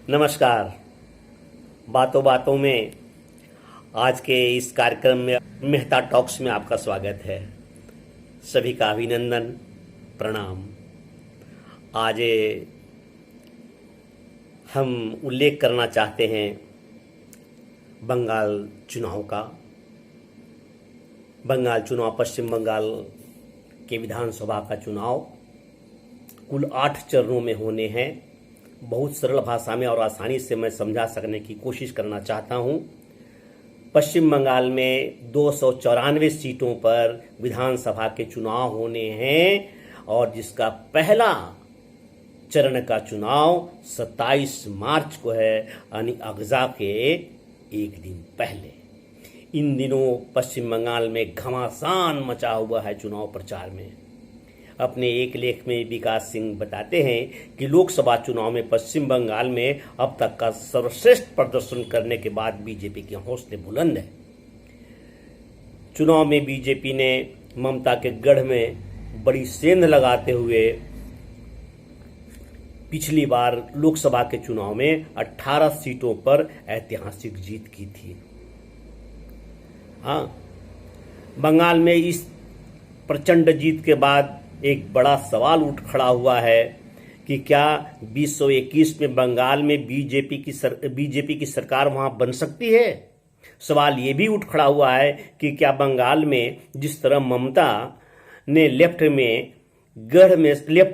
नमस्कार। बातों बातों में आज के इस कार्यक्रम में मेहता टॉक्स में आपका स्वागत है। सभी का अभिनंदन, प्रणाम। आज हम उल्लेख करना चाहते हैं बंगाल चुनाव का। बंगाल चुनाव, पश्चिम बंगाल के विधानसभा का चुनाव कुल 8 चरणों में होने हैं। बहुत सरल भाषा में और आसानी से मैं समझा सकने की कोशिश करना चाहता हूं। पश्चिम बंगाल में 294 सीटों पर विधानसभा के चुनाव होने हैं और जिसका पहला चरण का चुनाव 27 मार्च को है, यानी अगजा के एक दिन पहले। इन दिनों पश्चिम बंगाल में घमासान मचा हुआ है चुनाव प्रचार में। अपने एक लेख में विकास सिंह बताते हैं कि लोकसभा चुनाव में पश्चिम बंगाल में अब तक का सर्वश्रेष्ठ प्रदर्शन करने के बाद बीजेपी के हौसले बुलंद है। चुनाव में बीजेपी ने ममता के गढ़ में बड़ी सेंध लगाते हुए पिछली बार लोकसभा के चुनाव में 18 सीटों पर ऐतिहासिक जीत की थी। हाँ, बंगाल में इस प्रचंड जीत के बाद एक बड़ा सवाल उठ खड़ा हुआ है कि क्या 2021 में बंगाल में बीजेपी की सरकार वहां बन सकती है। सवाल ये भी उठ खड़ा हुआ है कि क्या बंगाल में जिस तरह ममता ने लेफ्ट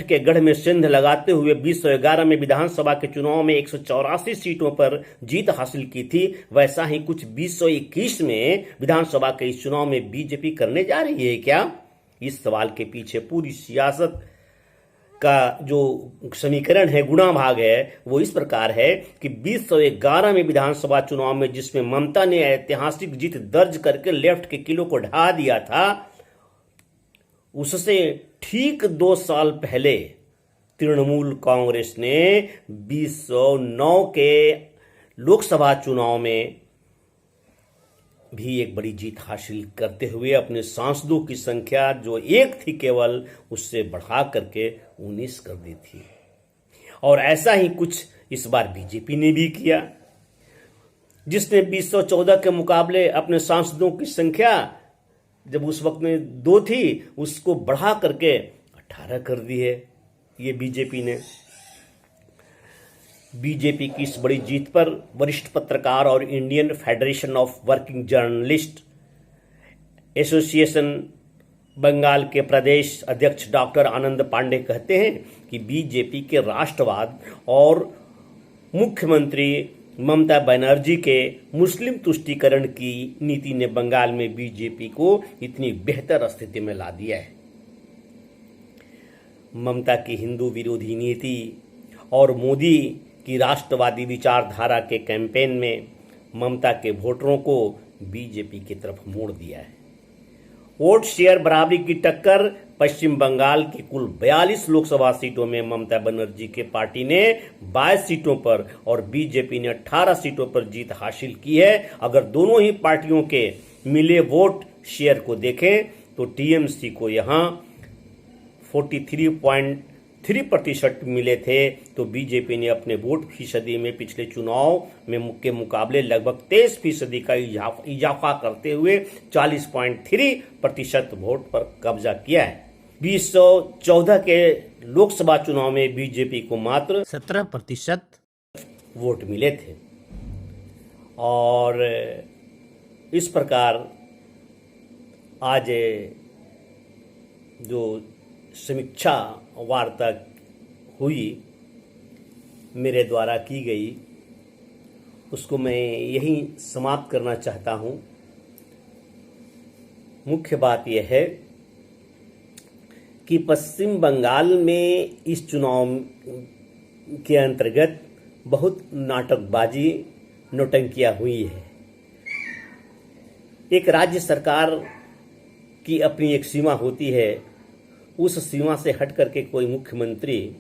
के गढ़ में सिंध लगाते हुए 2011 में विधानसभा के चुनाव में 184 सीटों पर जीत हासिल की थी, वैसा ही कुछ 2021 में विधानसभा के इस चुनाव में बीजेपी करने जा रही है क्या। इस सवाल के पीछे पूरी सियासत का जो समीकरण है, गुणा भाग है, वो इस प्रकार है कि 2011 में विधानसभा चुनाव में जिसमें ममता ने ऐतिहासिक जीत दर्ज करके लेफ्ट के किलो को ढा दिया था, उससे ठीक 2 साल पहले तृणमूल कांग्रेस ने 2009 के लोकसभा चुनाव में भी एक बड़ी जीत हासिल करते हुए अपने सांसदों की संख्या जो एक थी केवल, उससे बढ़ा करके 19 कर दी थी। और ऐसा ही कुछ इस बार बीजेपी ने भी किया, जिसने 2014 के मुकाबले अपने सांसदों की संख्या जब उस वक्त में 2 थी, उसको बढ़ा करके 18 कर दी है ये बीजेपी ने। बीजेपी की इस बड़ी जीत पर वरिष्ठ पत्रकार और Indian Federation of Working Journalist Association Bengal के प्रदेश अध्यक्ष डॉक्टर आनंद पांडे कहते हैं कि बीजेपी के राष्ट्रवाद और मुख्यमंत्री ममता बनर्जी के मुस्लिम तुष्टीकरण की नीति ने बंगाल में बीजेपी को इतनी बेहतर स्थिति में ला दिया है। ममता की हिंदू विरोधी नीति और मोदी की राष्ट्रवादी विचारधारा के कैंपेन में ममता के वोटरों को बीजेपी की तरफ मोड़ दिया है। वोट शेयर बराबरी की टक्कर पश्चिम बंगाल की कुल 42 लोकसभा सीटों में ममता बनर्जी के पार्टी ने 22 सीटों पर और बीजेपी ने 18 सीटों पर जीत हासिल की है। अगर दोनों ही पार्टियों के मिले वोट शेयर को देखें तो टीएमसी को यहां 43.3% मिले थे, तो बीजेपी ने अपने वोट फीसदी में पिछले चुनाव में के मुकाबले लगभग 23% का इजाफा करते हुए 40.3% वोट पर कब्जा किया है। 2014 के लोकसभा चुनाव में बीजेपी को मात्र 17% वोट मिले थे। और इस प्रकार आज जो समीक्षा वार्ता हुई मेरे द्वारा की गई, उसको मैं यही समाप्त करना चाहता हूं। मुख्य बात यह है कि पश्चिम बंगाल में इस चुनाव के अंतर्गत बहुत नाटकबाजी, नौटंकियां हुई है। एक राज्य सरकार की अपनी एक सीमा होती है, उस सीमा से हट करके कोई मुख्यमंत्री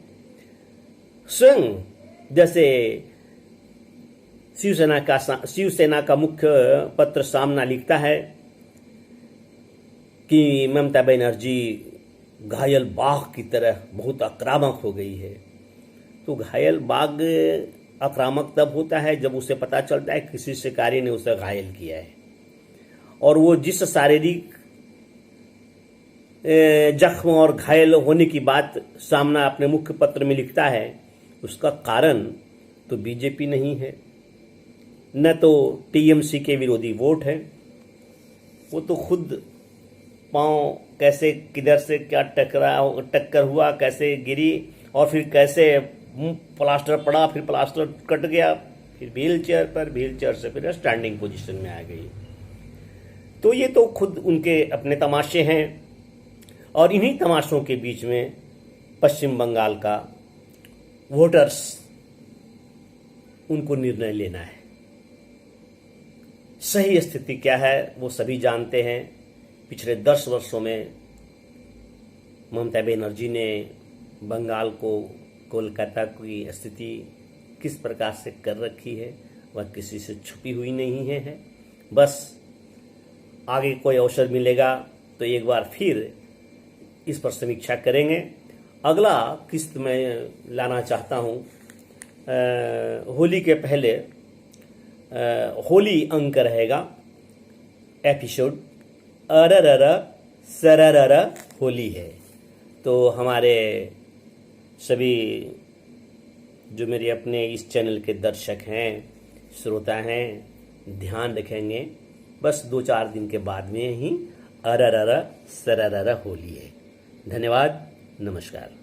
स्वयं, जैसे शिवसेना का मुख्य पत्र सामना लिखता है कि ममता बनर्जी घायल बाघ की तरह बहुत आक्रामक हो गई है, तो घायल बाघ आक्रामक तब होता है जब उसे पता चलता है किसी शिकारी ने उसे घायल किया है, और वो जिस शारीरिक जख्म और घायल होने की बात सामना अपने मुख्य पत्र में लिखता है, उसका कारण तो बीजेपी नहीं है, न तो टीएमसी के विरोधी वोट है। वो तो खुद पांव कैसे किधर से क्या टक्कर हुआ, कैसे गिरी, और फिर कैसे प्लास्टर पड़ा, फिर प्लास्टर कट गया, फिर व्हील चेयर पर, व्हील चेयर से फिर स्टैंडिंग पोजीशन में आ गई। तो ये तो खुद उनके अपने तमाशे हैं, और इन्हीं तमाशों के बीच में पश्चिम बंगाल का वोटर्स, उनको निर्णय लेना है। सही स्थिति क्या है वो सभी जानते हैं। पिछले 10 वर्षों में ममता बनर्जी ने बंगाल को, कोलकाता की स्थिति किस प्रकार से कर रखी है वह किसी से छुपी हुई नहीं है। बस आगे कोई अवसर मिलेगा तो एक बार फिर इस पर समीक्षा करेंगे। अगला किस्त में लाना चाहता हूँ होली के पहले, होली अंक रहेगा एपिसोड अररर सररर होली है। तो हमारे सभी जो मेरे अपने इस चैनल के दर्शक हैं, श्रोता हैं, ध्यान रखेंगे। बस 2-4 दिन के बाद में ही अररर सररर होली है। धन्यवाद, नमस्कार।